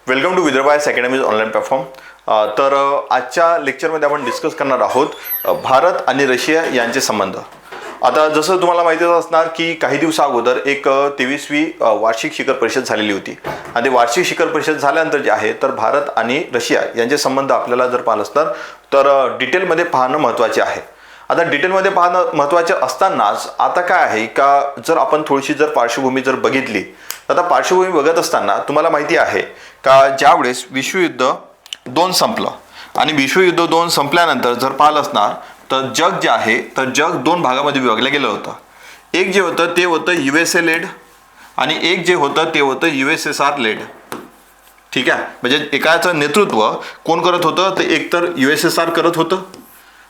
Welcome to Vidarbha IAS academy's online platform. तर आजच्या लेक्चरमध्ये आपण डिस्कस करणार आहोत भारत आणि रशिया यांचे संबंध. आता जसं तुम्हाला माहितीच असणार की काही दिवसा अगोदर एक 23वी वार्षिक शिखर परिषद झालेली होती आणि ते वार्षिक शिखर परिषद झाल्यानंतर जे आहे तर भारत आणि रशिया यांचे संबंध आपल्याला जर पाहिलं असणार तर डिटेलमध्ये पाहणं महत्त्वाचे आहे. आता डिटेलमध्ये पाहणं महत्त्वाचे असतानाच आता काय आहे का जर आपण थोडीशी जर पार्श्वभूमी जर बघितली तर आता पार्श्वभूमी बघत असताना तुम्हाला माहिती आहे का ज्यावेळेस विश्वयुद्ध 2 संपलं आणि विश्वयुद्ध 2 संपल्यानंतर जर पाहिलं असणार तर जग जे आहे तर जग 2 भागामध्ये विभागलं गेलं होतं. एक जे होतं ते होतं USA लेड आणि एक जे होतं ते होतं USSR लेड. ठीक आहे, म्हणजे एकाचं नेतृत्व कोण करत होतं तर एक तर USSR करत होतं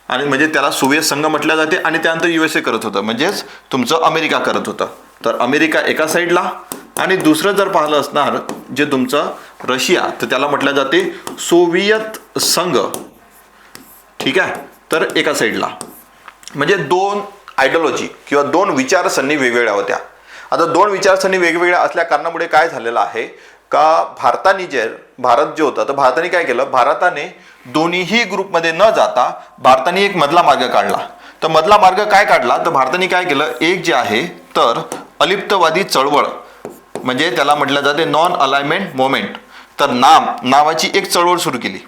आणि म्हणजे त्याला सोव्हिएत संघ म्हटलं जाते आणि त्यानंतर USA करत होतं म्हणजेच तुमचं अमेरिका करत होतं. तर अमेरिका एका साईडला आणि दुसरं जर पाहिलं असणार जे तुमचं रशिया तर त्याला म्हटलं जाते सोव्हिएत संघ. ठीक आहे, तर एका साईडला म्हणजे 2 आयडियोलॉजी किंवा 2 विचारसरणी वेगवेगळ्या होत्या. आता 2 विचारसरणी वेगवेगळ्या असल्या कारणामुळे काय झालेलं आहे का भारत जे होता तर भारताने काय केलं, भारताने दोन्हीही ग्रुपमध्ये न जाता भारताने एक मधला मार्ग काढला. तर मधला मार्ग काय काढला तर भारताने काय केलं, एक जे आहे तर अलिप्तवादी चळवळ म्हणजे त्याला म्हटलं जाते नॉन अलाइनमेंट मोमेंट. तर नावाची एक चळवळ सुरू केली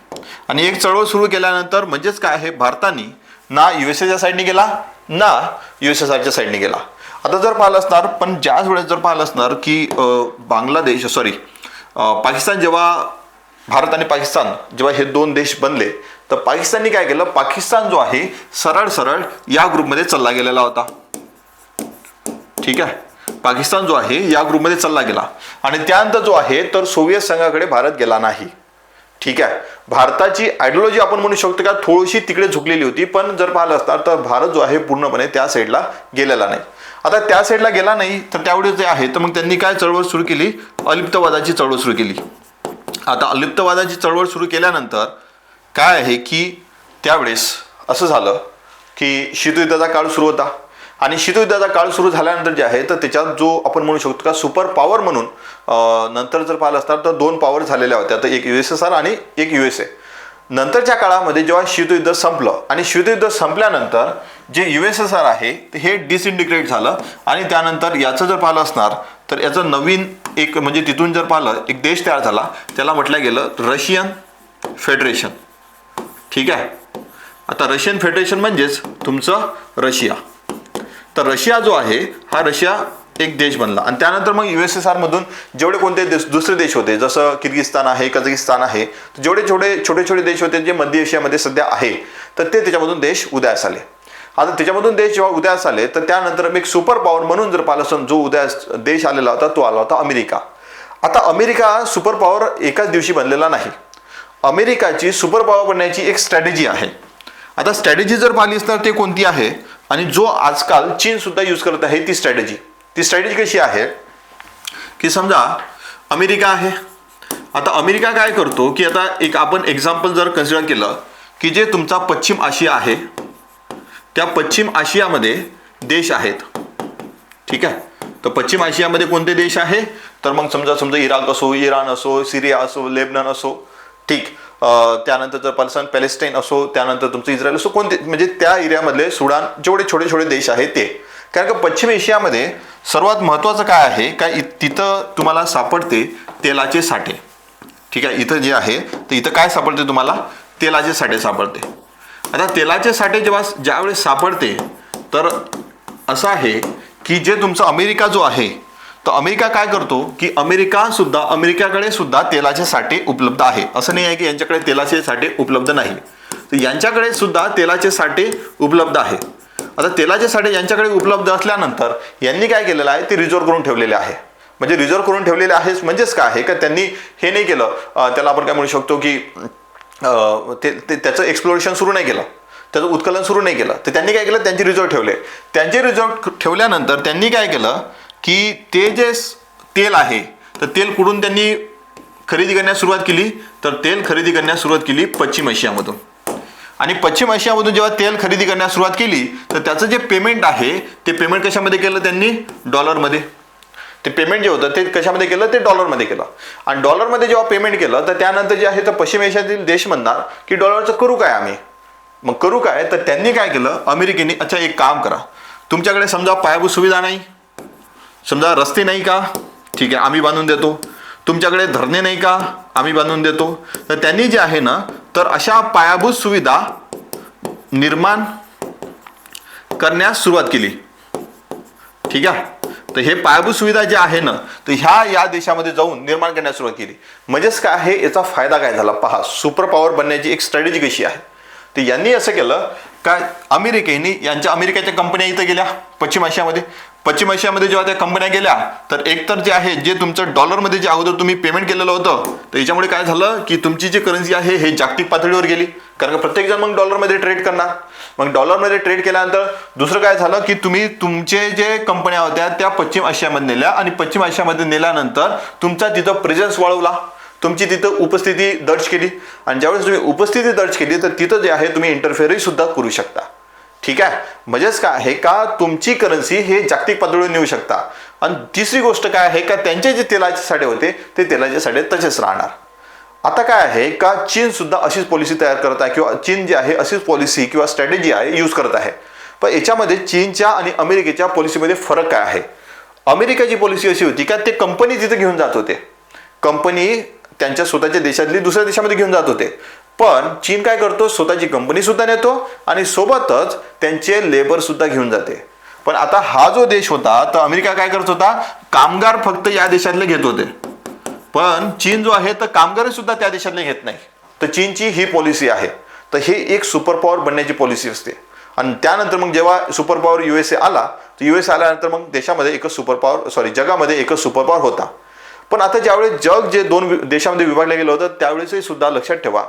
आणि एक चळवळ सुरू केल्यानंतर म्हणजेच काय आहे भारताने ना USAच्या साईडने गेला ना USSRच्या साईडने गेला. आता जर पाहिलं असणार पण ज्याच वेळेस जर पाहिलं असणार की पाकिस्तान जेव्हा भारत आणि पाकिस्तान जेव्हा हे 2 देश बनले तर पाकिस्तानने काय केलं, पाकिस्तान जो आहे सरळ या ग्रुपमध्ये चालला गेलेला होता. ठीक आहे, पाकिस्तान जो आहे या ग्रुपमध्ये चालला गेला आणि त्यानंतर जो आहे तर सोव्हिएत संघाकडे भारत गेला नाही. ठीक आहे, भारताची आयडियोलॉजी आपण म्हणू शकतो का थोडीशी तिकडे झुकलेली होती, पण जर पाहिलं असणार तर भारत जो आहे पूर्णपणे त्या साईडला गेलेला नाही. आता त्या साईडला गेला नाही तर त्यावेळेस जे आहे तर मग त्यांनी काय चळवळ सुरू केली, अलिप्तवादाची चळवळ सुरू केली. आता अलिप्तवादाची चळवळ सुरू केल्यानंतर काय आहे की त्यावेळेस असं झालं की शीतयुद्धाचा काळ सुरू होता आणि शीतयुद्धाचा काळ सुरू झाल्यानंतर जे आहे तर त्याच्यात जो आपण म्हणू शकतो का सुपर पॉवर म्हणून नंतर जर पाहिलं असणार तर 2 पॉवर झालेल्या होत्या, तर एक USSR आणि एक USA. नंतरच्या काळामध्ये जेव्हा शीतयुद्ध संपलं आणि शीतयुद्ध संपल्यानंतर जे USSR आहे हे डिसइंटिग्रेट झालं आणि त्यानंतर याचं जर पाहिलं असणार तर याचं नवीन एक म्हणजे तिथून जर पाहिलं एक देश तयार झाला त्याला म्हटलं गेलं रशियन फेडरेशन. ठीक आहे, आता रशियन फेडरेशन म्हणजेच तुमचं रशिया. तर रशिया जो आहे हा रशिया एक देश बनला आणि त्यानंतर मग USSR मधून जेवढे कोणते दुसरे देश होते जसं किर्गिस्तान आहे, कझाकिस्तान आहे, जेवढे छोटे देश होते जे मध्य एशियामध्ये सध्या आहे तर ते त्याच्यामधून देश उदयास आले. आता त्याच्यामधून देश जेव्हा उदयास आले तर त्यानंतर एक सुपर पॉवर म्हणून जर पाहिलं जो उदयास देश आलेला होता तो आला होता अमेरिका. आता अमेरिका सुपर पॉवर एकाच दिवशी बनलेला नाही. अमेरिकाची सुपर पॉवर बनण्याची एक स्ट्रॅटेजी आहे. आता स्ट्रॅटेजी जर पाहिली असणार ते कोणती आहे आणि जो आजकाल चीन सुद्धा यूज करत आहे ती स्ट्रॅटेजी कशी आहे की समजा अमेरिका आहे. आता अमेरिका काय करतो की आता एक आपण एक्झाम्पल जर कन्सिडर केलं की जे तुमचा पश्चिम आशिया आहे त्या पश्चिम आशियामध्ये देश आहेत. ठीक आहे, तर पश्चिम आशियामध्ये कोणते देश आहे तर मग समजा इराक असो, इराण असो, सिरिया असो, लेबनन असो. ठीक, त्यानंतर जर पॅलेस्टाईन असो, त्यानंतर तुमचं इस्रायल असो, कोणते म्हणजे त्या एरियामधले सुडान जेवढे छोटे देश आहेत ते. कारण का पश्चिम एशियामध्ये सर्वात महत्त्वाचं काय आहे काय तिथं तुम्हाला सापडते तेलाचे साठे. ठीक आहे, इथं जे आहे तर इथं काय सापडते तुम्हाला तेलाचे साठे सापडते. आता तेलाचे साठे ज्यावेळेस सापडते तर असं आहे की जे तुमचं अमेरिका जो आहे तर अमेरिका काय करतो की अमेरिकाकडे सुद्धा तेलाचे साठे उपलब्ध आहे. असं नाही आहे की यांच्याकडे तेलाचे साठे उपलब्ध नाही, तर यांच्याकडे सुद्धा तेलाचे साठे उपलब्ध आहे. आता तेलाचे साठे यांच्याकडे उपलब्ध असल्यानंतर यांनी काय केलेलं आहे ते रिझर्व्ह करून ठेवलेले आहे. म्हणजे रिझर्व्ह करून ठेवलेले आहे म्हणजेच काय आहे का त्यांनी हे नाही केलं, त्याला आपण काय म्हणू शकतो की त्याचं एक्सप्लोरेशन सुरू नाही केलं, त्याचं उत्कलन सुरू नाही केलं. तर त्यांनी काय केलं, त्यांचे रिझर्व्ह ठेवले. त्यांचे रिझर्व्ह ठेवल्यानंतर त्यांनी काय केलं की ते जे तेल आहे तर तेल कुठून त्यांनी खरेदी करण्यास सुरुवात केली तर तेल खरेदी करण्यास सुरुवात केली पश्चिम आशियामधून. आणि पश्चिम आशियामधून जेव्हा तेल खरेदी करण्यास सुरुवात केली तर त्याचं जे पेमेंट आहे ते पेमेंट कशामध्ये केलं त्यांनी, डॉलरमध्ये. ते पेमेंट जे होतं ते कशामध्ये केलं, ते डॉलरमध्ये केलं. आणि डॉलरमध्ये जेव्हा पेमेंट केलं तर त्यानंतर जे आहे तर पश्चिम एशियातील देश म्हणणार की डॉलरचं करू काय आम्ही, मग करू काय, तर त्यांनी काय केलं, अमेरिकेने अच्छा एक काम करा, तुमच्याकडे समजा पायाभूत सुविधा नाही, समजा रस्ते नाही का, ठीक आहे आम्ही बांधून देतो, तुमच्याकडे धरणे नाही का, आम्ही बांधून देतो. तर त्यांनी जे आहे ना तर अशा पायाभूत सुविधा निर्माण करण्यास सुरुवात केली. ठीक आहे, तर हे पायाभूत सुविधा जे आहे ना तर या देशामध्ये जाऊन निर्माण करण्यास सुरुवात केली. म्हणजेच काय आहे, याचा फायदा काय झाला पहा, सुपर पॉवर बनण्याची एक स्ट्रॅटेजी कशी आहे. तर यांनी असं केलं का अमेरिकेने अमेरिकेच्या कंपन्या इथं गेल्या पश्चिम आशियामध्ये जेव्हा त्या कंपन्या गेल्या तर एकतर जे आहे जे तुमचं डॉलरमध्ये जे अगोदर तुम्ही पेमेंट केलेलं होतं तर याच्यामुळे काय झालं की तुमची जी करन्सी आहे हे जागतिक पातळीवर गेली, कारण का प्रत्येक जण मग डॉलरमध्ये ट्रेड करणार. मग डॉलरमध्ये ट्रेड केल्यानंतर दुसरं काय झालं की तुम्ही तुमचे जे कंपन्या होत्या त्या पश्चिम आशियामध्ये नेल्या आणि पश्चिम आशियामध्ये नेल्यानंतर तुमचा तिथं प्रेझेन्स वाढवला, तुमची तिथं उपस्थिती दर्ज केली. आणि ज्यावेळेस तुम्ही उपस्थिती दर्ज केली तर तिथं जे आहे तुम्ही इंटरफेअरही सुद्धा करू शकता. ठीक आहे, म्हणजेच काय आहे का तुमची करन्सी हे जागतिक पातळीवर नेऊ शकता. आणि तिसरी गोष्ट काय आहे का त्यांचे जे तेलाचे साठे होते ते तेलाचे साठे तसेच राहणार. आता काय आहे का चीन सुद्धा अशीच पॉलिसी तयार करत आहे किंवा चीन जे आहे अशीच पॉलिसी किंवा स्ट्रॅटेजी आहे यूज करत आहे. पण याच्यामध्ये चीनच्या आणि अमेरिकेच्या पॉलिसीमध्ये फरक काय आहे. अमेरिकेची पॉलिसी अशी होती का ते कंपनी तिथे घेऊन जात होते, कंपनी त्यांच्या स्वतःच्या देशातली दुसऱ्या देशामध्ये घेऊन जात होते. पण चीन काय करतो, स्वतःची कंपनी सुद्धा नेतो आणि सोबतच त्यांचे लेबर सुद्धा घेऊन जाते. पण आता हा जो देश होता तर अमेरिका काय करत होता, कामगार फक्त या देशातले घेत होते, पण चीन जो आहे तर कामगार सुद्धा त्या देशातले घेत नाही. तर चीनची ही पॉलिसी आहे. तर ही एक सुपर पॉवर बनण्याची पॉलिसी असते. आणि त्यानंतर मग जेव्हा सुपर पॉवर USA आला तर USA आल्यानंतर मग देशामध्ये एकच जगामध्ये एकच सुपर पॉवर होता. पण आता ज्यावेळेस जग जे दोन देशामध्ये विभागलं गेलं होतं त्यावेळेसही सुद्धा लक्षात ठेवा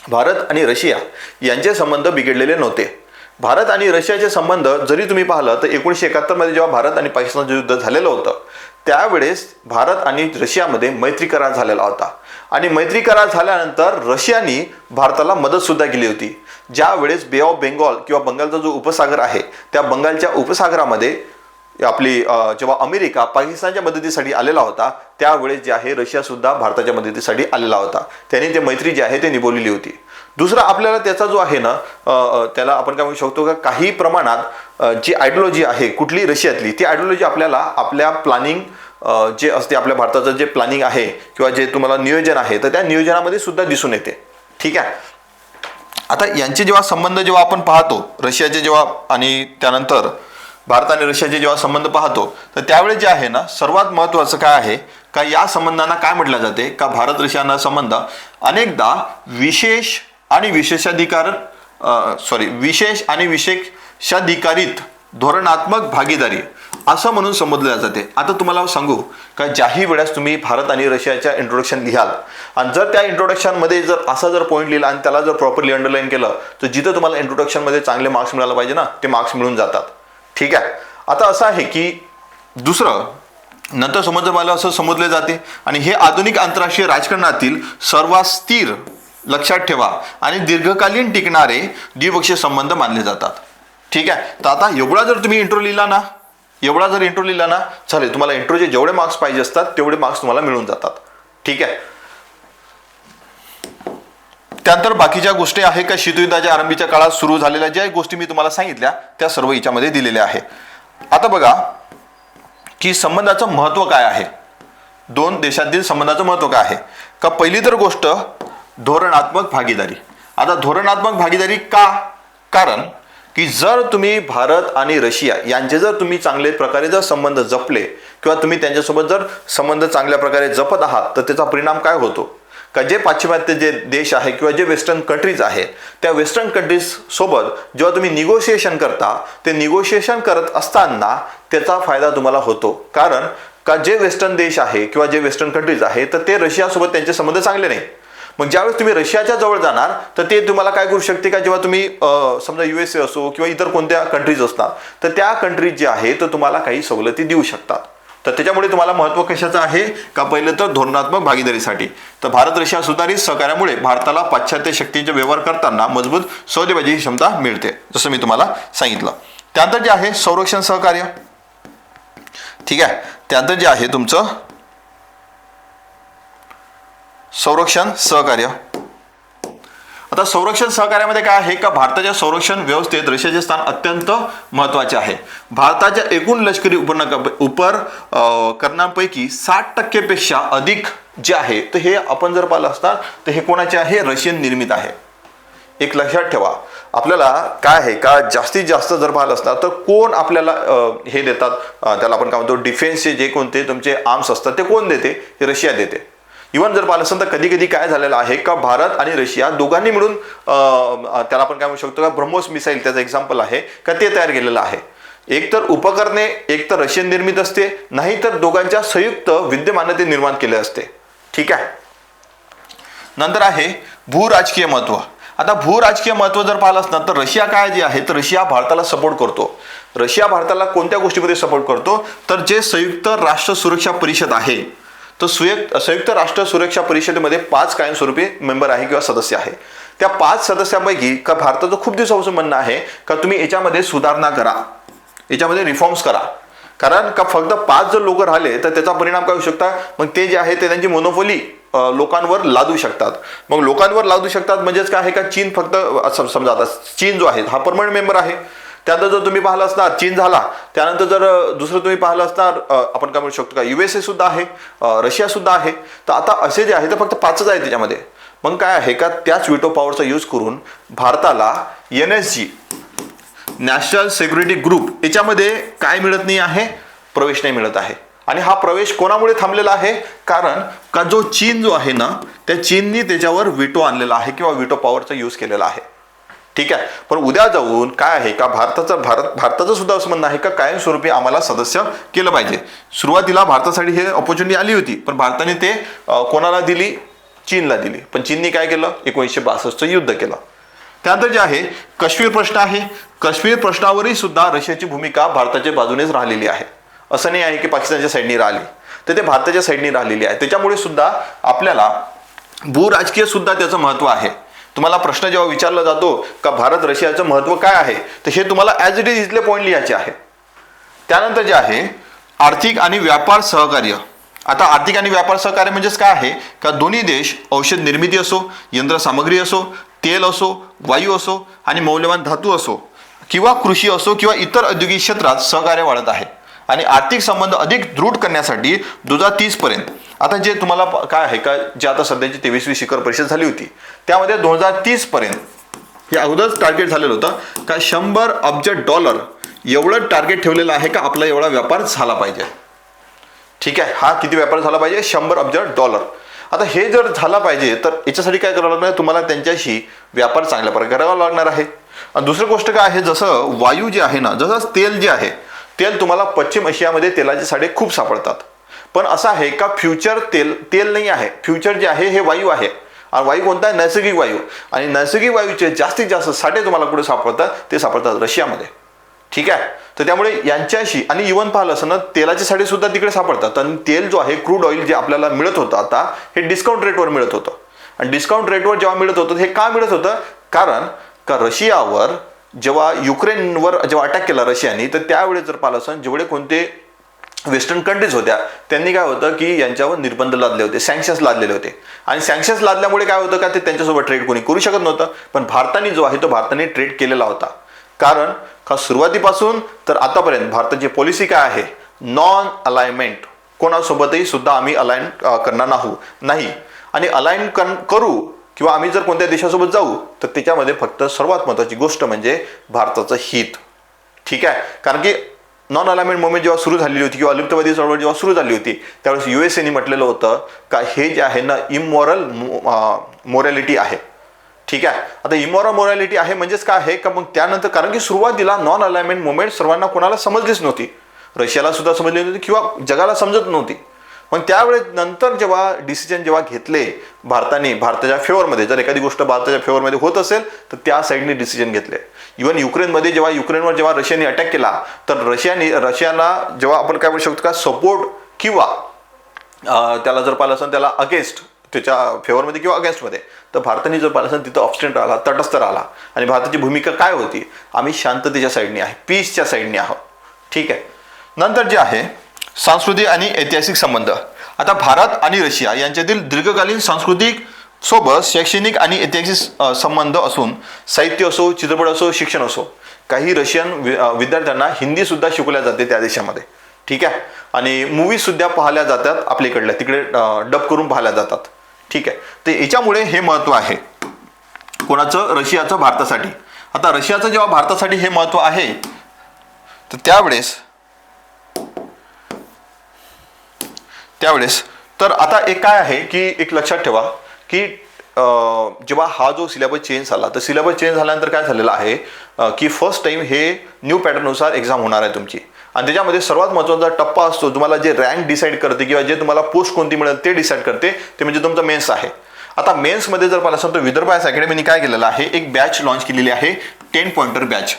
भारत आणि रशिया यांचे संबंध बिघडलेले नव्हते. भारत आणि रशियाचे संबंध जरी तुम्ही पाहिलं तर 1971 मध्ये जेव्हा भारत आणि पाकिस्तानचं युद्ध झालेलं होतं त्यावेळेस भारत आणि रशियामध्ये मैत्री करार झालेला होता. आणि मैत्री करार झाल्यानंतर रशियाने भारताला मदत सुद्धा केली होती. ज्या वेळेस बे ऑफ बेंगॉल किंवा बंगालचा जो उपसागर आहे त्या बंगालच्या उपसागरामध्ये आपली जेव्हा अमेरिका पाकिस्तानच्या मदतीसाठी आलेला होता त्यावेळेस जे आहे रशिया सुद्धा भारताच्या मदतीसाठी आलेला होता. त्यांनी ते मैत्री जी आहे ते निभवलेली होती. दुसरा आपल्याला त्याचा जो आहे ना त्याला आपण काय म्हणू शकतो का काही प्रमाणात जी आयडिओलॉजी आहे कुठली रशियातली ती आयडिओलॉजी आपल्याला आपल्या प्लॅनिंग जे असते आपल्या भारताचं जे प्लॅनिंग आहे किंवा जे तुम्हाला नियोजन आहे तर त्या नियोजनामध्ये सुद्धा दिसून येते. ठीक आहे, आता यांचे जेव्हा संबंध जेव्हा आपण पाहतो रशियाचे जेव्हा आणि त्यानंतर भारत आणि रशियाचे जेव्हा संबंध पाहतो तर त्यावेळेस जे आहे ना सर्वात महत्त्वाचं काय आहे का या संबंधांना काय म्हटलं जाते का भारत रशियाना संबंध अनेकदा विशेष आणि विशेषाधिकारित धोरणात्मक भागीदारी असं म्हणून संबोधले जाते. आता तुम्हाला सांगू का ज्याही वेळेस तुम्ही भारत आणि रशियाच्या इंट्रोडक्शन लिहाल आणि जर त्या इंट्रोडक्शनमध्ये जर असा जर पॉईंट लिहिला आणि त्याला जर प्रॉपरली अंडरलाईन केलं तर जिथं तुम्हाला इंट्रोडक्शनमध्ये चांगले मार्क्स मिळायला पाहिजे ना ते मार्क्स मिळून जातात. ठीक आहे, आता असं आहे की दुसरं नंतर समजलं असं समजले जाते आणि हे आधुनिक आंतरराष्ट्रीय राजकारणातील सर्वात स्थिर लक्षात ठेवा आणि दीर्घकालीन टिकणारे द्विपक्षीय संबंध मानले जातात. ठीक आहे, तर आता एवढा जर तुम्ही इंट्रो लिहिला ना चालेल, तुम्हाला इंट्रोचे जेवढे मार्क्स पाहिजे असतात तेवढे मार्क्स तुम्हाला मिळून जातात. ठीक आहे, त्यानंतर बाकीच्या गोष्टी आहे का शीतयुद्धाच्या आरंभीच्या काळात सुरू झालेल्या ज्या गोष्टी मी तुम्हाला सांगितल्या त्या सर्व याच्यामध्ये दिलेल्या आहे. आता बघा की संबंधाचं महत्त्व काय आहे, दोन देशातील संबंधाचं महत्त्व काय आहे का पहिली तर गोष्ट धोरणात्मक भागीदारी. आता धोरणात्मक भागीदारी का, कारण की जर तुम्ही भारत आणि रशिया यांचे जर तुम्ही चांगल्या प्रकारे जर संबंध जपले किंवा तुम्ही त्यांच्यासोबत जर संबंध चांगल्या प्रकारे जपत आहात तर त्याचा परिणाम काय होतो का जे पाश्चिमात्य जे देश आहे किंवा जे वेस्टर्न कंट्रीज आहे त्या वेस्टर्न कंट्रीज सोबत जेव्हा तुम्ही निगोशिएशन करता ते निगोशिएशन करत असताना त्याचा फायदा तुम्हाला होतो. कारण का जे वेस्टर्न देश आहे किंवा जे वेस्टर्न कंट्रीज आहे तर ते रशियासोबत त्यांचे संबंध चांगले नाही. मग ज्यावेळेस तुम्ही रशियाच्या जवळ जाणार तर ते तुम्हाला काय करू शकते का जेव्हा तुम्ही समजा USA असो किंवा इतर कोणत्या कंट्रीज असतात तर त्या कंट्रीज जे आहे तर तुम्हाला काही सवलती देऊ शकतात. तर त्याच्यामुळे तुम्हाला महत्त्व कशाचं आहे का पहिलं तर धोरणात्मक भागीदारीसाठी. तर भारत रशिया सुधारित सहकार्यामुळे भारताला पाश्चात्य शक्तींचे व्यवहार करताना मजबूत सौदेबाजी क्षमता मिळते जसं मी तुम्हाला सांगितलं. त्यानंतर जे आहे संरक्षण सहकार्य. ठीक आहे. त्यानंतर जे आहे तुमचं संरक्षण सहकार्य. आता संरक्षण सहकार्यामध्ये काय आहे का भारताच्या संरक्षण व्यवस्थेत रशियाचे स्थान अत्यंत महत्त्वाचे आहे. भारताच्या एकूण लष्करी उपकरणांपैकी 60% पेक्षा अधिक जे आहे तर हे आपण जर पाहिलं असता तर हे कोणाचे आहे, रशियन निर्मित आहे. एक लक्षात ठेवा, आपल्याला काय आहे का जास्तीत जास्त जर पाहिलं असता तर कोण आपल्याला हे देतात, त्याला आपण काय म्हणतो डिफेन्सचे जे कोणते तुमचे आर्म्स असतात ते कोण देते, हे रशिया देते. इव्हन जर पाहिलं असतं तर कधी कधी काय झालेलं आहे का भारत आणि रशिया दोघांनी मिळून त्याला आपण काय म्हणू शकतो का ब्रह्मोस मिसाईल त्याचं एक्झाम्पल आहे का ते तयार केलेलं आहे. एक तर उपकरणे एक तर रशियन निर्मित असते, नाही तर दोघांच्या संयुक्त विद्यमाने ते निर्माण केले असते. ठीक आहे. नंतर आहे भूराजकीय महत्व. आता भूराजकीय महत्व जर पाहिलं असणार तर रशिया काय जे आहे तर रशिया भारताला सपोर्ट करतो. रशिया भारताला कोणत्या गोष्टीमध्ये सपोर्ट करतो तर जे संयुक्त राष्ट्र सुरक्षा परिषद आहे तर संयुक्त राष्ट्र सुरक्षा परिषदेमध्ये 5 कायमस्वरूपी मेंबर आहे किंवा सदस्य आहे. त्या 5 सदस्यांपैकी का भारताचं खूप दिवसापासून म्हणणं आहे का तुम्ही याच्यामध्ये सुधारणा करा, याच्यामध्ये रिफॉर्म्स करा. कारण का फक्त 5 जर लोक राहिले तर त्याचा परिणाम काय होऊ शकता, मग ते जे आहे ते त्यांची मोनोपोली लोकांवर लादू शकतात. मग लोकांवर लादू शकतात म्हणजेच काय आहे का चीन फक्त समजा आता चीन जो आहे हा परमनंट मेंबर आहे. त्यानंतर जर तुम्ही पाहिलं असणार चीन झाला, त्यानंतर जर दुसरं तुम्ही पाहिलं असणार आपण काय म्हणू शकतो का USA सुद्धा आहे, रशिया सुद्धा आहे. तर आता असे जे आहे तर फक्त 5च आहे त्याच्यामध्ये. मग काय आहे का त्याच व्हिटो पॉवरचा यूज करून भारताला NSG नॅशनल सिक्युरिटी ग्रुप याच्यामध्ये काय मिळत नाही आहे, प्रवेश नाही मिळत आहे. आणि हा प्रवेश कोणामुळे थांबलेला आहे, कारण का जो चीन जो आहे ना त्या चीननी त्याच्यावर व्हिटो आणलेला आहे किंवा व्हिटो पॉवरचा यूज केलेला आहे. ठीक आहे. पण उद्या जाऊन काय आहे का भारताचं सुद्धा असं म्हणणं आहे का कायमस्वरूपी आम्हाला सदस्य केलं पाहिजे. सुरुवातीला भारतासाठी हे ऑपॉर्च्युनिटी आली होती पण भारताने ते कोणाला दिली, चीनला दिली. पण चीननी काय केलं, 1962चं युद्ध केलं. त्यानंतर जे आहे काश्मीर प्रश्न आहे. काश्मीर प्रश्नावरही सुद्धा रशियाची भूमिका भारताच्या बाजूनेच राहिलेली आहे. असं नाही आहे की पाकिस्तानच्या साईडनी राहिली, तर ते भारताच्या साईडनी राहिलेली आहे. त्याच्यामुळे सुद्धा आपल्याला भूराजकीय सुद्धा त्याचं महत्व आहे. तुम्हाला प्रश्न जेव्हा विचारला जातो का भारत रशियाचं महत्व काय आहे तर हे तुम्हाला ॲज इट इज इथले पॉईंट लिहायचे आहे. त्यानंतर जे आहे आर्थिक आणि व्यापार सहकार्य. आता आर्थिक आणि व्यापार सहकार्य म्हणजेच काय आहे का दोन्ही देश औषध निर्मिती असो, यंत्रसामग्री असो, तेल असो, वायू असो आणि मौल्यवान धातू असो किंवा कृषी असो किंवा इतर औद्योगिक क्षेत्रात सहकार्य वाढत आहे. आणि आर्थिक संबंध अधिक दृढ करण्यासाठी 2030 पर्यंत आता जे तुम्हाला काय आहे का जे आता सध्याची 23वी शिखर परिषद झाली होती त्यामध्ये 2030 पर्यंत हे अगोदरच टार्गेट झालेलं होतं का $100 अब्ज एवढं टार्गेट ठेवलेलं आहे का आपला एवढा व्यापार झाला पाहिजे. ठीक आहे. हा किती व्यापार झाला पाहिजे, $100 अब्ज. आता हे जर झाला पाहिजे तर याच्यासाठी काय करावं लागणार, तुम्हाला त्यांच्याशी व्यापार चांगल्या प्रकारे करावा लागणार आहे. आणि दुसरी गोष्ट काय आहे, जसं वायू जे आहे ना, जसं तेल जे आहे तेल तुम्हाला पश्चिम आशियामध्ये तेलाचे साठे खूप सापडतात. पण असं आहे का फ्युचर तेल नाही आहे, फ्युचर जे आहे हे वायू आहे. आणि वायू कोणता आहे, नैसर्गिक वायू. आणि नैसर्गिक वायूचे जास्तीत जास्त साठे तुम्हाला कुठे सापडतात, ते सापडतात रशियामध्ये. ठीक आहे. तर त्यामुळे यांच्याशी आणि इव्हन पाहिलं असं ना तेलाचे साठे सुद्धा तिकडे सापडतात. आणि तेल जो आहे क्रूड ऑइल जे आपल्याला मिळत होतं आता हे डिस्काउंट रेटवर मिळत होतं. आणि डिस्काउंट रेटवर जेव्हा मिळत होतं हे का मिळत होतं, कारण का रशियावर जेव्हा युक्रेनवर जेव्हा अटॅक केला रशियाने तर त्यावेळेस जर पाहिलं असं जेवढे कोणते वेस्टर्न कंट्रीज होत्या त्यांनी काय होतं की यांच्यावर निर्बंध लादले होते, सँक्शन्स लादलेले होते. आणि सँक्शन्स लादल्यामुळे काय होतं का ते त्यांच्यासोबत ट्रेड कोणी करू शकत नव्हतं. पण भारताने जो आहे तो भारताने ट्रेड केलेला होता. कारण का सुरुवातीपासून तर आतापर्यंत भारताची पॉलिसी काय आहे, नॉन अलाइनमेंट. कोणासोबतही सुद्धा आम्ही अलाइन करणार नाही. आणि अलाइन करू किंवा आम्ही जर कोणत्या देशासोबत जाऊ तर त्याच्यामध्ये फक्त सर्वात महत्त्वाची गोष्ट म्हणजे भारताचं हित. ठीक आहे. कारण की नॉन अलाइनमेंट मुवमेंट जेव्हा सुरू झालेली होती किंवा अलिप्तवादी चळवळ जेव्हा सुरू झाली होती त्यावेळेस USAने म्हटलेलं होतं का हे जे आहे ना इमॉरल मोरॅलिटी आहे. ठीक आहे. आता इमॉरल मोरॅलिटी आहे म्हणजेच काय आहे का मग त्यानंतर कारण की सुरुवातीला नॉन अलाइनमेंट मुवमेंट सर्वांना कोणाला समजलीच नव्हती, रशियाला सुद्धा समजली नव्हती किंवा जगाला समजत नव्हती. मग त्यावेळेस नंतर जेव्हा डिसिजन जेव्हा घेतले भारताने भारताच्या फेवरमध्ये, जर एखादी गोष्ट भारताच्या फेवरमध्ये होत असेल तर त्या साईडने डिसिजन घेतले. इव्हन युक्रेनमध्ये जेव्हा युक्रेनवर रशियाने अटॅक केला तर रशियाला जेव्हा आपण काय म्हणू शकतो का सपोर्ट किंवा त्याला जर पाहिलं असेल त्याला अगेन्स्ट त्याच्या फेवरमध्ये किंवा अगेन्स्टमध्ये, तर भारताने जर पाहिलं असेल तिथं ऑब्स्टंट राहिला, तटस्थ राहिला. आणि भारताची भूमिका काय होती, आम्ही शांततेच्या साईडने आहे, पीसच्या साईडने आहोत. ठीक आहे. नंतर जे आहे सांस्कृतिक आणि ऐतिहासिक संबंध. आता भारत आणि रशिया यांच्यातील दीर्घकालीन सांस्कृतिक सोबत शैक्षणिक आणि ऐतिहासिक संबंध असून साहित्य असो, चित्रपट असो, शिक्षण असो, काही रशियन विद्यार्थ्यांना हिंदी सुद्धा शिकवल्या जाते त्या देशामध्ये. ठीक आहे. आणि मूवी सुद्धा पाहिल्या जातात आपल्याकडल्या, तिकडे डब करून पाहिल्या जातात. ठीक आहे. तर याच्यामुळे हे महत्त्व आहे कोणाचं, रशियाचं भारतासाठी. आता रशियाचं जेव्हा भारतासाठी हे महत्त्व आहे तर त्यावेळेस तर आता एक काय आहे की एक लक्षात ठेवा की जेव्हा हा जो सिलेबस चेंज झाला, तर सिलेबस चेंज झाल्यानंतर काय झालेलं आहे की फर्स्ट टाइम हे न्यू पॅटर्ननुसार एक्झाम होणार आहे तुमची. आणि त्याच्यामध्ये सर्वात महत्त्वाचा टप्पा असतो, तुम्हाला जे रँक डिसाईड करते किंवा जे तुम्हाला पोस्ट कोणती मिळेल ते डिसाईड करते, ते म्हणजे तुमचं मेन्स आहे. आता मेन्समध्ये जर पाहिलं तर विदर्भ अकॅडमीने काय केलेलं आहे, एक बॅच लॉन्च केलेली आहे, 10 पॉइंटर बॅच.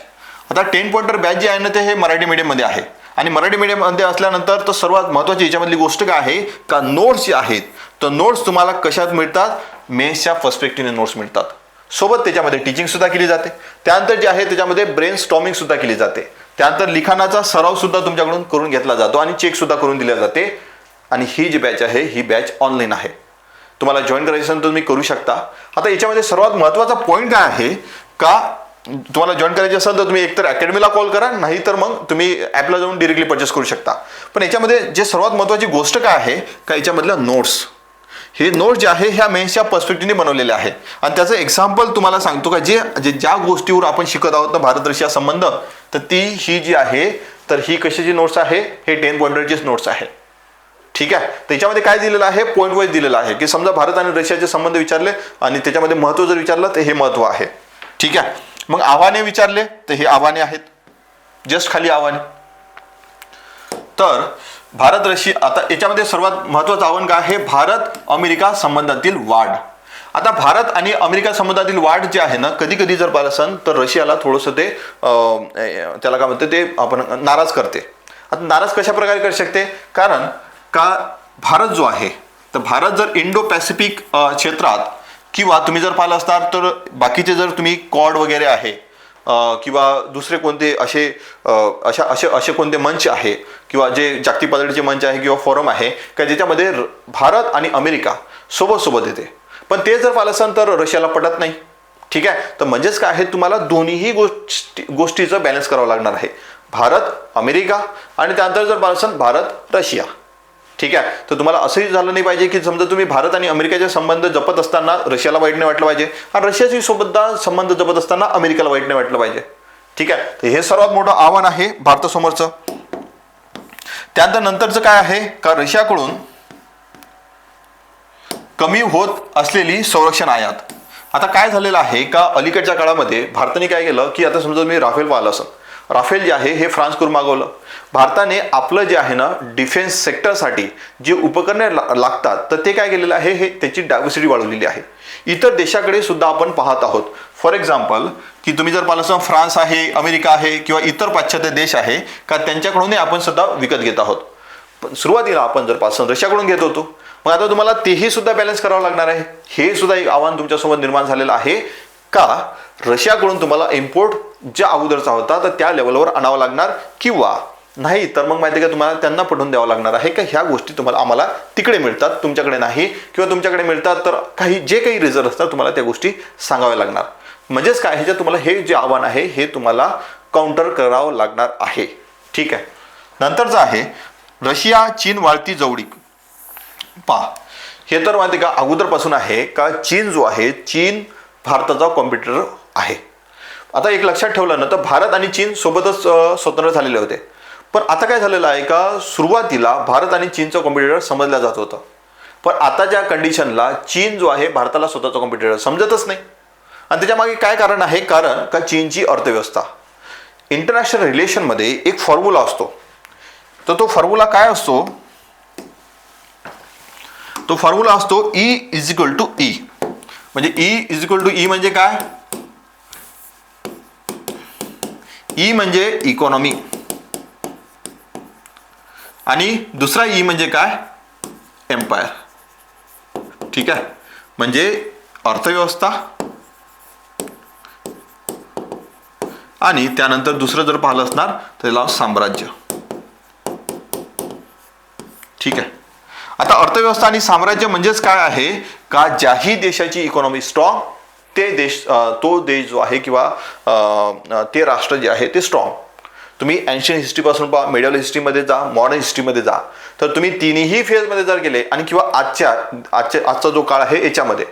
आता 10 पॉइंटर बॅच जे आहे ना, ते हे मराठी मीडियममध्ये आहे. आणि मराठी मीडियममध्ये असल्यानंतर तर सर्वात महत्त्वाची याच्यामधली गोष्ट काय आहे का, नोट्स जे आहेत तर नोट्स तुम्हाला कशात मिळतात, मेन्सच्या पर्स्पेक्टिव्हने नोट्स मिळतात. सोबत त्याच्यामध्ये टीचिंग सुद्धा केली जाते. त्यानंतर जे आहे त्याच्यामध्ये ब्रेन स्टॉर्मिंग सुद्धा केली जाते. त्यानंतर लिखाणाचा सराव सुद्धा तुमच्याकडून करून घेतला जातो आणि चेक सुद्धा करून दिला जाते. आणि ही जी बॅच आहे ही बॅच ऑनलाईन आहे. तुम्हाला जॉईन करायचं असेल तर तुम्ही करू शकता. आता याच्यामध्ये सर्वात महत्त्वाचा पॉईंट काय आहे का, तुम्हाला जॉईन करायचे असेल तर तुम्ही एकतर अकॅडमीला कॉल करा, नाही तर मग तुम्ही ॲपला जाऊन डिरेक्टली परचेस करू शकता. पण याच्यामध्ये जे सर्वात महत्त्वाची गोष्ट काय आहे का, याच्यामधल्या नोट्स, हे नोट्स जे आहे ह्या मेन्सच्या पर्स्पेक्टिव्हने बनवलेले आहे. आणि त्याचं एक्झाम्पल तुम्हाला सांगतो का, ज्या गोष्टीवर आपण शिकत आहोत ना भारत रशिया संबंध, तर ही जी आहे तर ही कशाची नोट्स आहे, हे 10 पॉइंटरचीच नोट्स आहे. ठीक आहे. त्याच्यामध्ये काय दिलेलं आहे, पॉईंट वाईज दिलेलं आहे की समजा भारत आणि रशियाचे संबंध विचारले आणि त्याच्यामध्ये महत्त्व जर विचारलं तर हे महत्त्व आहे. ठीक आहे. मग आव्हाने विचारले तर हे आव्हाने आहेत, जस्ट खाली आव्हाने. तर भारत रशिया, आता याच्यामध्ये सर्वात महत्त्वाचं आव्हान काय आहे, भारत अमेरिका संबंधातील वाढ. आता भारत आणि अमेरिका संबंधातील वाढ जे आहे ना, कधी कधी जर पाहिलं असेल तर रशियाला थोडंसं ते त्याला काय म्हणते ते आपण नाराज करते. आता नाराज कशा प्रकारे करू शकते, कारण का भारत जो आहे तर भारत जर इंडो पॅसिफिक क्षेत्रात किंवा तुम्ही जर पाहिलं असणार तर बाकीचे जर तुम्ही कॉड वगैरे आहे किंवा दुसरे कोणते असे कोणते मंच आहे किंवा जे जागतिक पातळीचे मंच आहे किंवा फोरम आहे का ज्याच्यामध्ये भारत आणि अमेरिका सोबत येते, पण ते जर पाहिलं असेल तर रशियाला पटत नाही. ठीक आहे. तर म्हणजेच काय आहे, तुम्हाला दोन्हीही गोष्टीचं बॅलन्स करावं लागणार आहे, भारत अमेरिका आणि त्यानंतर जर पाहिलं असेल भारत रशिया. ठीक आहे. तर तुम्हाला असंही झालं नाही पाहिजे की समजा तुम्ही भारत आणि अमेरिकेचे संबंध जपत असताना रशियाला वाईट नाही वाटलं पाहिजे आणि रशियाशी सोबत संबंध जपत असताना अमेरिकेला वाईट नाही वाटलं पाहिजे. ठीक आहे. तर हे सर्वात मोठं आव्हान आहे भारतासमोरचं. त्यानंतर नंतरचं काय आहे का, रशियाकडून कमी होत असलेली संरक्षण आयात. आता काय झालेलं आहे का, अलीकडच्या काळामध्ये भारताने काय केलं की आता समजा तुम्ही राफेल पाहिलं असेल, राफेल जे आहे हे फ्रान्सकडून मागवलं. भारताने आपलं जे आहे ना डिफेन्स सेक्टरसाठी जे उपकरणे लागतात तर ते काय केलेलं आहे, हे त्याची डायव्हर्सिटी वाढवलेली आहे. इतर देशाकडे सुद्धा आपण पाहत आहोत. फॉर एक्झाम्पल की तुम्ही जर पाहिलं असं फ्रान्स आहे, अमेरिका आहे किंवा इतर पाश्चात्य देश आहे का त्यांच्याकडूनही आपण सुद्धा विकत घेत आहोत. पण सुरुवातीला आपण जर पासून रशियाकडून घेत होतो, मग आता तुम्हाला तेही सुद्धा बॅलन्स करावं लागणार आहे. हे सुद्धा एक आव्हान तुमच्यासोबत निर्माण झालेलं आहे का, रशियाकडून तुम्हाला इम्पोर्ट ज्या अगोदरचा होता तर त्या लेवलवर आणावं लागणार, किंवा नाही तर मग माहिती का तुम्हाला त्यांना पटवून द्यावं लागणार आहे का ह्या गोष्टी तुम्हाला आम्हाला तिकडे मिळतात, तुमच्याकडे नाही, किंवा तुमच्याकडे मिळतात तर जे काही रिझर्व असतात तुम्हाला त्या गोष्टी सांगाव्या लागणार. म्हणजेच काय, ह्याच्यात तुम्हाला हे जे आव्हान आहे हे तुम्हाला काउंटर करावं लागणार आहे. ठीक आहे. नंतरचं आहे रशिया चीन वाढती जवळीक. पहा, हे तर माहिती का अगोदरपासून आहे का, चीन जो आहे, चीन भारताचा कॉम्पिटिटर आहे. आता एक लक्षात ठेवलं ना तर भारत आणि चीन सोबतच स्वतंत्र झालेले होते, पण आता काय झालेलं आहे का, सुरुवातीला भारत आणि चीनचं कॉम्पिटिटर समजलं जात होतं, पण आताच्या कंडिशनला चीन जो आहे भारताला स्वतःचा कॉम्पिटिटर समजतच नाही. आणि त्याच्यामागे काय कारण आहे, कारण का चीनची अर्थव्यवस्था. इंटरनॅशनल रिलेशनमध्ये एक फॉर्म्युला असतो, तर तो फॉर्म्युला काय असतो, तो फॉर्म्युला असतो E = E. म्हणजे E = E म्हणजे काय, E म्हणजे इकॉनॉमी आणि दुसरा E म्हणजे काय, एम्पायर. ठीक आहे. म्हणजे अर्थव्यवस्था आणि त्यानंतर दुसरं जर पाहिलं असणार तर त्याला साम्राज्य. ठीक आहे. आता अर्थव्यवस्था आणि साम्राज्य म्हणजेच काय आहे का ज्याही देशाची इकॉनॉमी स्ट्रॉंग ते देश तो देश जो आहे किंवा ते राष्ट्र जे आहे ते स्ट्रॉंग. तुम्ही एन्शियंट हिस्ट्रीपासून पहा, मिडल हिस्ट्रीमध्ये जा, मॉडर्न हिस्ट्रीमध्ये जा, तर तुम्ही तिन्ही फेजमध्ये जर गेले आणि किंवा आजचा जो काळ आहे याच्यामध्ये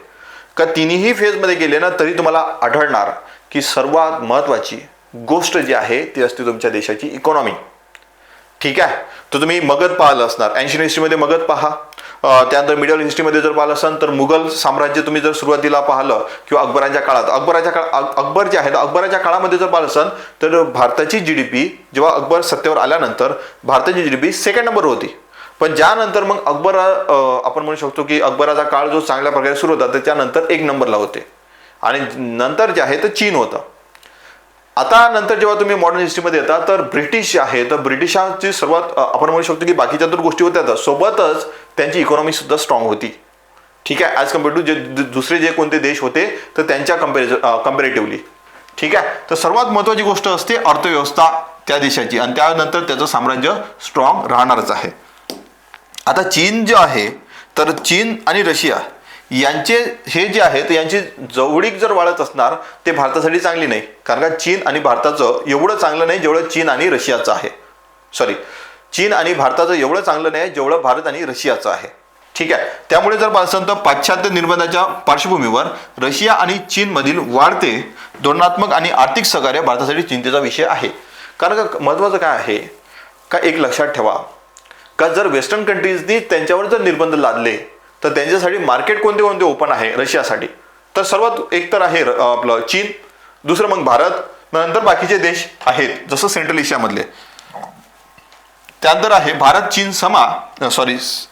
का तिन्ही फेजमध्ये गेले ना तरी तुम्हाला आढळणार की सर्वात महत्त्वाची गोष्ट जी आहे ती असते तुमच्या देशाची इकॉनॉमी. ठीक आहे. तर तुम्ही मगध पाहिलं असणार, एन्शियंट हिस्ट्रीमध्ये मगध पहा. त्यानंतर मिडल हिस्ट्रीमध्ये जर पाहिलं असाल तर मुघल साम्राज्य तुम्ही जर सुरुवातीला पाहिलं किंवा अकबराच्या काळात अकबर जे आहे तर अकबराच्या काळामध्ये जर पाहिलं असाल तर भारताची GDP जेव्हा अकबर सत्तेवर आल्यानंतर भारताची GDP सेकंड नंबर होती. पण ज्यानंतर मग आपण म्हणू शकतो की अकबराचा काळ जो चांगल्या प्रकारे सुरू होता त्याच्यानंतर 1 नंबरला होते आणि नंतर जे आहे तर चीन होतं. आता नंतर जेव्हा तुम्ही मॉडर्न हिस्ट्रीमध्ये येता तर ब्रिटिश आहे तर ब्रिटिशांची सर्वात आपण म्हणू शकतो की बाकीच्या तर गोष्टी होत्या सोबतच त्यांची इकॉनॉमी सुद्धा स्ट्रॉंग होती. ठीक आहे. ॲज कम्पेअर टू जे दुसरे जे कोणते देश होते तर त्यांच्या कम्पॅरेटिव्हली. ठीक आहे. तर सर्वात महत्त्वाची गोष्ट असते अर्थव्यवस्था त्या देशाची आणि त्यानंतर त्याचं साम्राज्य स्ट्रॉंग राहणारच आहे. आता चीन जे आहे तर चीन आणि रशिया यांचे हे जे आहे तर यांची जवळीक जर वाढत असणार ते भारतासाठी चांगली नाही. कारण का चीन आणि भारताचं एवढं चांगलं नाही जेवढं चीन आणि रशियाचं आहे. चीन आणि भारताचं एवढं चांगलं नाही जेवढं भारत आणि रशियाचं आहे. ठीक आहे. त्यामुळे जर पाहिलं तर पाश्चात्य निर्बंधाच्या पार्श्वभूमीवर रशिया आणि चीनमधील वाढते धोरणात्मक आणि आर्थिक सहकार्य भारतासाठी चिंतेचा विषय आहे. कारण का महत्त्वाचं काय आहे का एक लक्षात ठेवा का जर वेस्टर्न कंट्रीजनी त्यांच्यावर जर निर्बंध लादले तर त्यांच्यासाठी मार्केट कोणते कोणते ओपन आहे रशियासाठी तर सर्वात एक तर आहे आपलं चीन, दुसरं मग भारत, नंतर बाकीचे देश आहेत जसं सेंट्रल एशियामधले. त्यानंतर आहे भारत चीन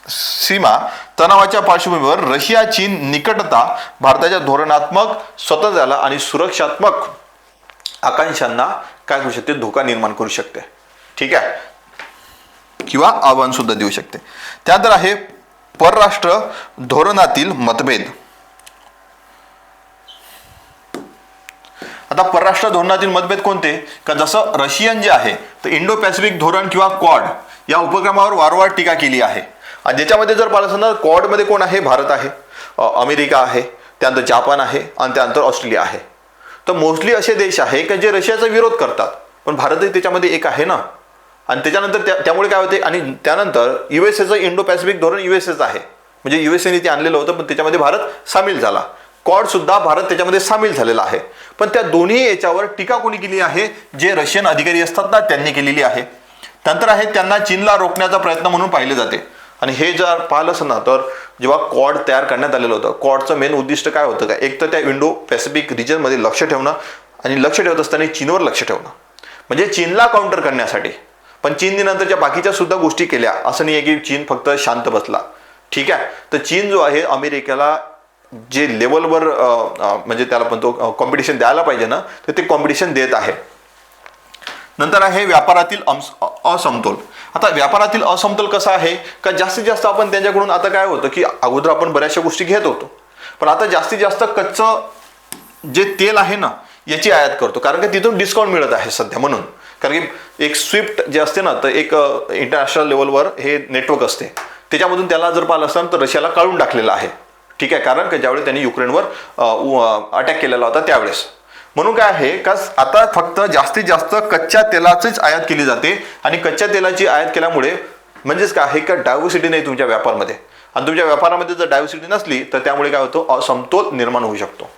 सीमा तणावाच्या पार्श्वभूमीवर रशिया चीन निकटता भारताच्या धोरणात्मक स्वातंत्र्याला आणि सुरक्षात्मक आकांक्षांना काय करू शकते धोका निर्माण करू शकते. ठीक आहे. किंवा आव्हान सुद्धा देऊ शकते. त्यानंतर आहे परराष्ट्र धोरणातील मतभेद. आता परराष्ट्र धोरणातील मतभेद कोणते का जसं रशियन जे आहे तर इंडो पॅसिफिक धोरण किंवा क्वाड या उपक्रमावर वारंवार टीका केली आहे. आणि ज्याच्यामध्ये जर पाहिलं ना क्वाडमध्ये कोण आहे भारत आहे, अमेरिका आहे, त्यानंतर जापान आहे आणि त्यानंतर ऑस्ट्रेलिया आहे. तर मोस्टली असे देश आहे की जे रशियाचा विरोध करतात पण भारतही त्याच्यामध्ये एक आहे ना. आणि त्याच्यानंतर त्यामुळे काय होते आणि त्यानंतर USA इंडो पॅसिफिक धोरण USAचं आहे म्हणजे USAने ते आणलेलं होतं पण त्याच्यामध्ये भारत सामील झाला. क्वाड सुद्धा भारत त्याच्यामध्ये सामील झालेला आहे. पण त्या दोन्ही याच्यावर टीका कोणी केली आहे जे रशियन अधिकारी असतात ना त्यांनी केलेली आहे. नंतर आहे त्यांना चीनला रोखण्याचा प्रयत्न म्हणून पाहिले जाते. आणि हे जर पाहिलं असं ना तर जेव्हा क्वाड तयार करण्यात आलेलं होतं क्वाडचं मेन उद्दिष्ट काय होतं का एक तर त्या इंडो पॅसिफिक रिजनमध्ये लक्ष ठेवणं आणि लक्ष ठेवत असताना चीनवर लक्ष ठेवणं म्हणजे चीनला काउंटर करण्यासाठी. पण चीनने नंतरच्या बाकीच्या सुद्धा गोष्टी केल्या असं नाही आहे की चीन फक्त शांत बसला. ठीक आहे. तर चीन जो आहे अमेरिकेला जे लेवलवर म्हणजे त्याला पण तो कॉम्पिटिशन द्यायला पाहिजे ना तर ते कॉम्पिटिशन देत आहे. नंतर आहे व्यापारातील असमतोल. आता व्यापारातील असमतोल कसा आहे का जास्तीत जास्त आपण त्यांच्याकडून आता काय होतं की अगोदर आपण बऱ्याचशा गोष्टी घेत होतो पण आता जास्तीत जास्त कच्चं जे तेल आहे ना याची आयात करतो कारण की तिथून डिस्काउंट मिळत आहे सध्या म्हणून. कारण की एक स्विफ्ट जे असते ना तर एक इंटरनॅशनल लेवलवर हे नेटवर्क असते त्याच्यामधून त्याला जर पाहिलं असतं तर रशियाला काढून टाकलेलं आहे. ठीक आहे. कारण की ज्यावेळी त्यांनी युक्रेनवर अटॅक केलेला होता त्यावेळेस. म्हणून काय आहे का आता फक्त जास्तीत जास्त कच्च्या तेलाचीच आयात केली जाते आणि कच्च्या तेलाची आयात केल्यामुळे म्हणजेच काय आहे का डायव्हर्सिटी नाही तुमच्या व्यापारामध्ये आणि तुमच्या व्यापारामध्ये जर डायव्हर्सिटी नसली तर त्यामुळे काय होतं असमतोल निर्माण होऊ शकतो.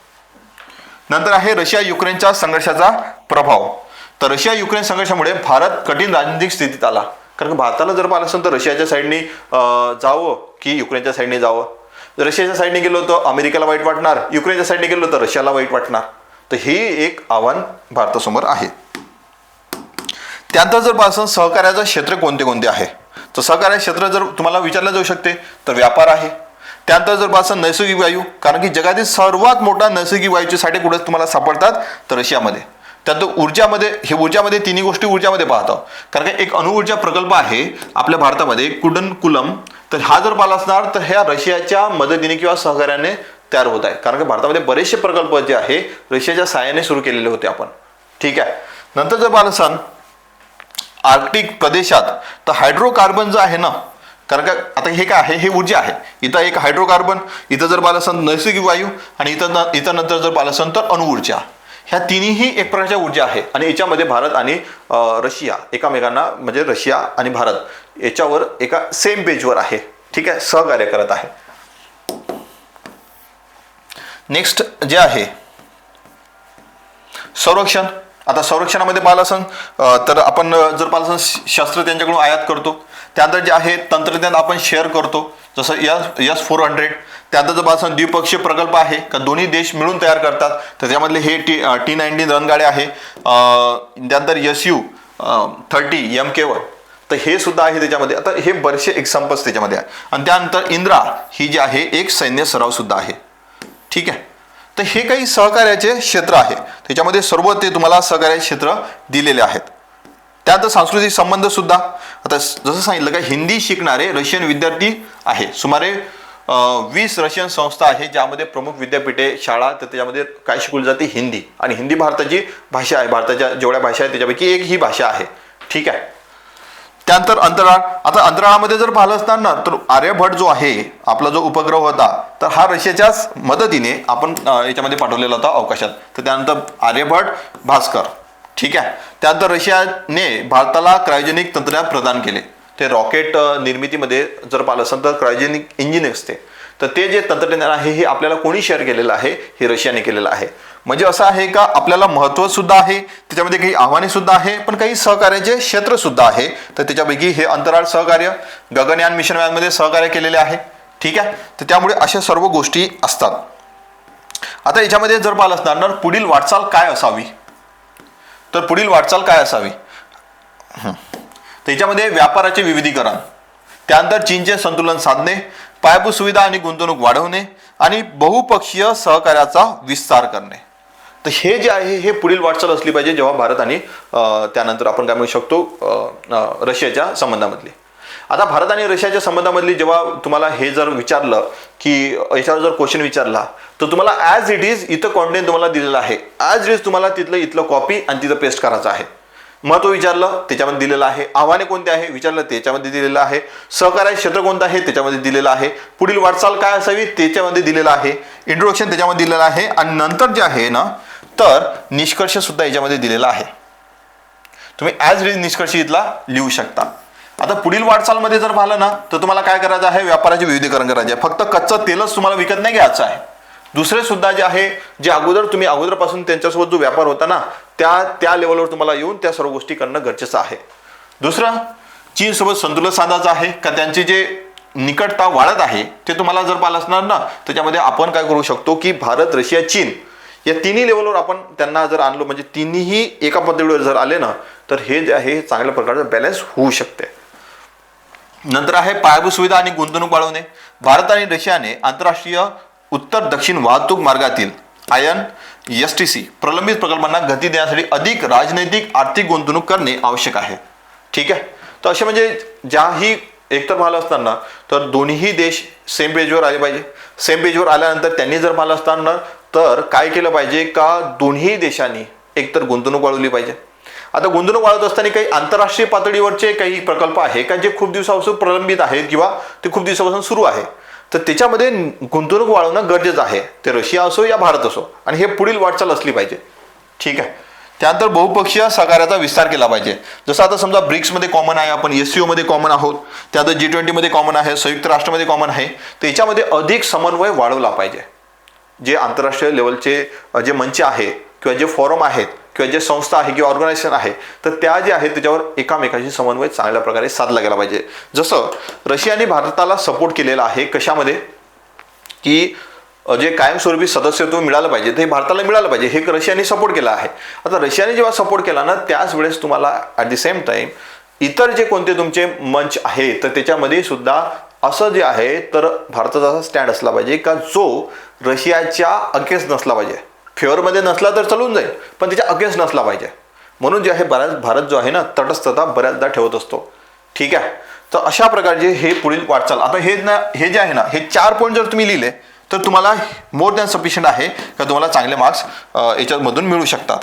नंतर आहे रशिया युक्रेनच्या संघर्षाचा प्रभाव. तर रशिया युक्रेन संघर्षामुळे भारत कठीण राजनैतिक स्थितीत आला. कारण भारताला जर पाहिलं असेल तर रशियाच्या साईडने जावं की युक्रेनच्या साईडने जावं. रशियाच्या साईडने गेलो तर अमेरिकेला वाईट वाटणार, युक्रेनच्या साईडने गेलो तर रशियाला वाईट वाटणार. तर हे एक आव्हान भारतासमोर आहे. त्यानंतर जर पाहिलं सहकार्याचं क्षेत्र कोणते कोणते आहे तर सहकार्य क्षेत्र जर तुम्हाला विचारलं जाऊ शकते तर व्यापार आहे. त्यानंतर जर पाहिलं नैसर्गिक वायू कारण की जगातील सर्वात मोठा नैसर्गिक वायूचे साठे कुठे तुम्हाला सापडतात तर रशियामध्ये. त्यानंतर ऊर्जामध्ये तिन्ही गोष्टी ऊर्जामध्ये पाहतो कारण की एक अणुऊर्जा प्रकल्प आहे आपल्या भारतामध्ये कुडनकुलम. तर हा जर पाहिला असणार तर ह्या रशियाच्या मदतीने किंवा सहकार्याने तयार होत आहे कारण की भारतामध्ये बरेचसे प्रकल्प जे आहे रशियाच्या सहाय्याने सुरू केलेले होते आपण. ठीक आहे. नंतर जर पाहिलं असाल आर्क्टिक प्रदेशात तर हायड्रोकार्बन जो आहे ना कारण का आता हे काय आहे, हे ऊर्जा आहे. इथं एक हायड्रोकार्बन, इथं जर पाहिलं असेल नैसर्गिक वायू, आणि इथं नंतर जर पाहिलं असेल तर अणुऊर्जा. ह्या तिन्ही एक प्रकारच्या ऊर्जा आहे आणि याच्यामध्ये भारत आणि रशिया एकमेकांना, म्हणजे रशिया आणि भारत याच्यावर एका सेम पेजवर आहे. ठीक आहे, सहकार्य करत आहे. नेक्स्ट जे आहे संरक्षण. आता संरक्षणामध्ये पाहिलं असेल तर आपण जर पाहिलं असेल शस्त्र त्यांच्याकडून आयात करतो. त्यानंतर जे आहे तंत्रज्ञान आपण शेअर करतो, जसं S-400. त्यानंतर जर पाहिलं असेल द्विपक्षीय प्रकल्प आहे का दोन्ही देश मिळून तयार करतात, तर त्यामधले हे T-90 रणगाड्या आहे. त्यानंतर Su-30 MK1, तर हे सुद्धा आहे त्याच्यामध्ये. आता हे बरेचसे एक्झाम्पल्स त्याच्यामध्ये आहे. आणि त्यानंतर इंद्रा ही जी आहे एक सैन्य सराव सुद्धा आहे. ठीक आहे, तर हे काही सहकार्याचे क्षेत्र आहे. त्याच्यामध्ये सर्व ते तुम्हाला सहकार्याचे क्षेत्र दिलेले आहेत. त्यानंतर सांस्कृतिक संबंध सुद्धा. आता जसं सांगितलं का हिंदी शिकणारे रशियन विद्यार्थी आहे. सुमारे 20 रशियन संस्था आहे ज्यामध्ये प्रमुख विद्यापीठे, शाळा, तर त्याच्यामध्ये काय शिकवली जाते, हिंदी. आणि हिंदी भारताची भाषा आहे. भारताच्या जेवढ्या भाषा आहेत त्याच्यापैकी एक ही भाषा आहे. ठीक आहे. त्यानंतर अंतराळ. आता अंतराळामध्ये जर पाहिलं असणार ना, तर आर्यभट्ट जो आहे आपला जो उपग्रह होता, तर हा रशियाच्याच मदतीने आपण याच्यामध्ये पाठवलेला होता अवकाशात. तर त्यानंतर आर्यभट्ट, भास्कर. ठीक आहे. त्यानंतर रशियाने भारताला क्रायोजेनिक तंत्रज्ञान प्रदान केले. ते रॉकेट निर्मितीमध्ये जर पाहिलं असेल तर क्रायोजेनिक इंजिन असते, तर ते जे तंत्रज्ञान आहे हे आपल्याला कोणी शेअर केलेलं आहे, हे रशियाने केलेलं आहे. म्हणजे असं आहे का आपल्याला महत्त्व सुद्धा आहे, त्याच्यामध्ये काही आव्हाने सुद्धा आहे, पण काही सहकार्याचे क्षेत्र सुद्धा आहे. तर त्याच्यापैकी हे अंतराळ सहकार्य, गगनयान मिशन मध्ये सहकार्य केलेले आहे. ठीक आहे, तर त्यामुळे अशा सर्व गोष्टी असतात. आता याच्यामध्ये जर पाहिलं असणार तर पुढील वाटचाल काय असावी, तर पुढील वाटचाल काय असावी, त्याच्यामध्ये व्यापाराचे विविधीकरण, त्यानंतर चीनचे संतुलन साधणे, पायाभूत सुविधा आणि गुंतवणूक वाढवणे, आणि बहुपक्षीय सहकार्याचा विस्तार करणे. तर हे जे आहे हे पुढील वाटचाल असली पाहिजे जेव्हा भारत आणि त्यानंतर आपण काय म्हणू शकतो रशियाच्या संबंधामधली. आता भारत आणि रशियाच्या संबंधामधली जेव्हा तुम्हाला हे जर विचारलं की याच्यावर जर क्वेश्चन विचारला, तर तुम्हाला ॲज इट इज इथं कॉन्टेंट तुम्हाला दिलेलं आहे, ॲज इट इज तुम्हाला इथलं कॉपी आणि तिथं पेस्ट करायचं आहे. महत्व विचारलं त्याच्यामध्ये दिलेलं आहे, आव्हाने कोणते आहे विचारलं त्याच्यामध्ये दिलेलं आहे, सहकार्य क्षेत्र कोणतं आहे त्याच्यामध्ये दिलेलं आहे, पुढील वाटचाल काय असावी त्याच्यामध्ये दिलेलं आहे, इंट्रोडक्शन त्याच्यामध्ये दिलेलं आहे, आणि नंतर जे आहे ना तर निष्कर्ष सुद्धा याच्यामध्ये दिलेला आहे. तुम्ही ॲज इट इज निष्कर्ष इथला लिहू शकता. आता पुढील वाटचालमध्ये जर पाहिलं ना तर तुम्हाला काय करायचं आहे, व्यापाराचे विविधीकरण करायचे आहे. फक्त कच्चं तेलच तुम्हाला विकत नाही घ्यायचं आहे, दुसरे सुद्धा जे आहे जे तुम्ही अगोदरपासून त्यांच्यासोबत जो व्यापार होता ना त्या लेवलवर तुम्हाला येऊन त्या सर्व गोष्टी करणं गरजेचं आहे. दुसरं, चीनसोबत संतुलन साधायचं आहे का त्यांची जे निकटता वाढत आहे ते तुम्हाला जर पाहिलं असणार ना, त्याच्यामध्ये आपण काय करू शकतो की भारत, रशिया, चीन या तिन्ही लेवलवर आपण त्यांना जर आणलो, म्हणजे तिन्ही एका पातळीवर जर आले ना, तर हे जे आहे चांगल्या प्रकारचं बॅलन्स होऊ शकते. नंतर आहे पायाभूत सुविधा आणि गुंतवणूक वाढवणे. भारत आणि रशियाने आंतरराष्ट्रीय उत्तर दक्षिण वाहतूक मार्गातील INSTC प्रलंबित प्रकल्पांना गती देण्यासाठी अधिक राजनैतिक आर्थिक गुंतवणूक करणे आवश्यक आहे. ठीक आहे, तर असे म्हणजे ज्याही एकतर पाहिलं असताना तर दोन्ही देश सेम पेजवर आले पाहिजे. सेम पेजवर आल्यानंतर त्यांनी जर पाहिलं असताना तर काय केलं पाहिजे का दोन्ही देशांनी एकतर गुंतवणूक वाढवली पाहिजे. आता गुंतवणूक वाढवत असताना काही आंतरराष्ट्रीय पातळीवरचे काही प्रकल्प आहे का जे खूप दिवसापासून प्रलंबित आहेत किंवा ते खूप दिवसापासून सुरू आहे, तर त्याच्यामध्ये गुंतवणूक वाढवणं गरजेचं आहे, ते रशिया असो या भारत असो, आणि हे पुढील वाटचाल असली पाहिजे. ठीक आहे. त्यानंतर बहुपक्षीय सहकार्याचा विस्तार केला पाहिजे. जसं आता समजा ब्रिक्समध्ये कॉमन आहे, आपण SCO मध्ये कॉमन आहोत, त्यानंतर G20 मध्ये कॉमन आहे, संयुक्त राष्ट्रामध्ये कॉमन आहे, त्याच्यामध्ये अधिक समन्वय वाढवला पाहिजे. जे आंतरराष्ट्रीय लेवलचे जे मंच आहे किंवा जे फॉरम आहेत किंवा जे संस्था आहे किंवा ऑर्गनायझेशन आहे, तर त्या जे आहेत त्याच्यावर एकामेकाशी समन्वय चांगल्या प्रकारे साधला गेला पाहिजे. जसं रशियाने भारताला सपोर्ट केलेला आहे कशामध्ये की जे कायमस्वरूपी सदस्यत्व मिळालं पाहिजे ते भारताला मिळालं पाहिजे, हे रशियाने सपोर्ट केला आहे. आता रशियाने जेव्हा सपोर्ट केला ना त्याच वेळेस तुम्हाला ॲट द सेम टाइम इतर जे कोणते तुमचे मंच आहे तर त्याच्यामध्ये सुद्धा असं जे आहे तर भारताचा असा स्टँड असला पाहिजे का जो रशियाच्या अगेन्स्ट नसला पाहिजे. फेवरमध्ये नसला तर चालून जाईल, पण त्याच्या अगेन्स्ट नसला पाहिजे. म्हणून जे आहे भारत जो आहे ना तटस्थता बऱ्याचदा ठेवत असतो. ठीक आहे, तर अशा प्रकारचे हे पुढील वाटचाल. आता हे जे आहे ना हे 4 पॉईंट जर तुम्ही लिहिले तर तुम्हाला मोर दॅन सफिशियंट आहे का तुम्हाला चांगले मार्क्स याच्यामधून मिळू शकतात.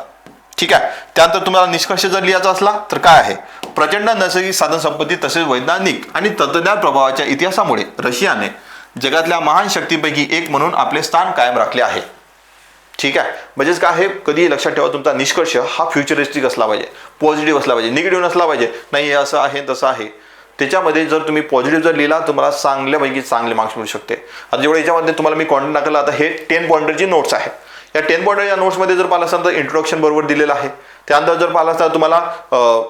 ठीक आहे. त्यानंतर तुम्हाला निष्कर्ष जर लिहायचा असला तर काय आहे, प्रचंड नैसर्गिक साधन संपत्ती तसेच वैज्ञानिक आणि तंत्रज्ञान प्रभावाच्या इतिहासामुळे रशियाने जगातल्या महान शक्तीपैकी एक म्हणून आपले स्थान कायम राखले आहे. ठीक आहे. म्हणजेच काय आहे, कधी लक्षात ठेवा तुमचा निष्कर्ष हा फ्युचरिस्टिक असला पाहिजे, पॉझिटिव्ह असला पाहिजे, निगेटिव्ह नसला पाहिजे. नाही हे असं आहे तसं आहे. त्याच्यामध्ये जर तुम्ही पॉझिटिव्ह जर लिहिला तुम्हाला चांगल्यापैकी चांगले मार्क्स मिळू शकते. आता जेवढं याच्यामध्ये तुम्हाला मी कॉन्टेंट टाकलं, आता हे 10 पॉइंटरची नोट्स आहे. या 10 पॉइंटर या नोट्समध्ये जर पाहिलं असाल तर इंट्रोडक्शन बरोबर दिलेलं आहे. त्यानंतर जर पाहिलं असाल तुम्हाला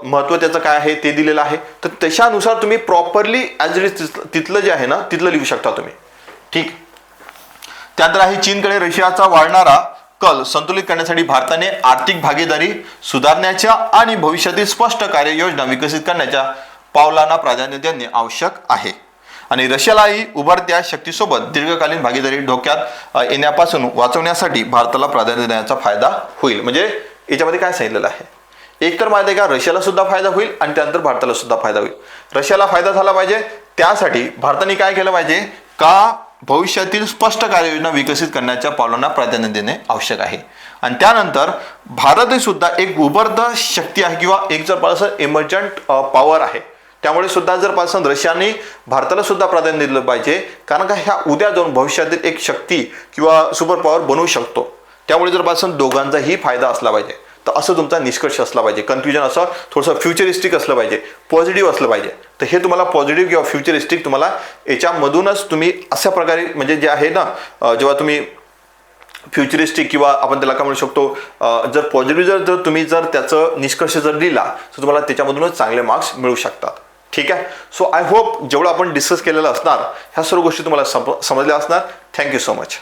महत्त्व त्याचं काय आहे ते दिलेलं आहे. तर त्याच्यानुसार तुम्ही प्रॉपरली ॲज इट इज तिथलं जे आहे ना तिथलं लिहू शकता तुम्ही. ठीक. त्यानंतर आहे चीनकडे रशियाचा वाढणारा कल संतुलित करण्यासाठी भारताने आर्थिक भागीदारी सुधारण्याच्या आणि भविष्यातील स्पष्ट कार्ययोजना विकसित करण्याच्या पावलांना प्राधान्य देणे आवश्यक आहे. आणि रशियालाही उभरत्या शक्तीसोबत दीर्घकालीन भागीदारी धोक्यात येण्यापासून वाचवण्यासाठी भारताला प्राधान्य देण्याचा फायदा होईल. म्हणजे याच्यामध्ये काय सांगितलेलं आहे, एक तर माहिती आहे का रशियाला सुद्धा फायदा होईल आणि त्यानंतर भारताला सुद्धा फायदा होईल. रशियाला फायदा झाला पाहिजे त्यासाठी भारताने काय केलं पाहिजे का भविष्यातील स्पष्ट कार्ययोजना विकसित करण्याच्या पावलांना प्राधान्य देणे आवश्यक आहे. आणि त्यानंतर भारत सुद्धा एक उभरता शक्ती आहे किंवा एक जर पाहिलं इमर्जंट पॉवर आहे. त्यामुळे सुद्धा जर पासून रशियाने भारताला सुद्धा प्राधान्य दिलं पाहिजे, कारण का ह्या उद्या जाऊन भविष्यातील एक शक्ती किंवा सुपर पॉवर बनवू शकतो. त्यामुळे जर पासून दोघांचाही फायदा असला पाहिजे. तर असं तुमचा निष्कर्ष असला पाहिजे. कन्फ्युजन असं थोडंसं फ्युचरिस्टिक असलं पाहिजे, पॉझिटिव्ह असलं पाहिजे. तर हे तुम्हाला पॉझिटिव्ह किंवा फ्युचरिस्टिक तुम्हाला याच्यामधूनच तुम्ही अशा प्रकारे म्हणजे जे आहे ना, जेव्हा तुम्ही फ्युचरिस्टिक किंवा आपण त्याला काय म्हणू शकतो, जर पॉझिटिव्ह जर तुम्ही जर त्याचं निष्कर्ष जर लिहिला तर तुम्हाला त्याच्यामधूनच चांगले मार्क्स मिळू शकतात. ठीक आहे. सो आय होप जेवढं आपण डिस्कस केलेलं असणार ह्या सर्व गोष्टी तुम्हाला समजल्या असणार. Thank you so much.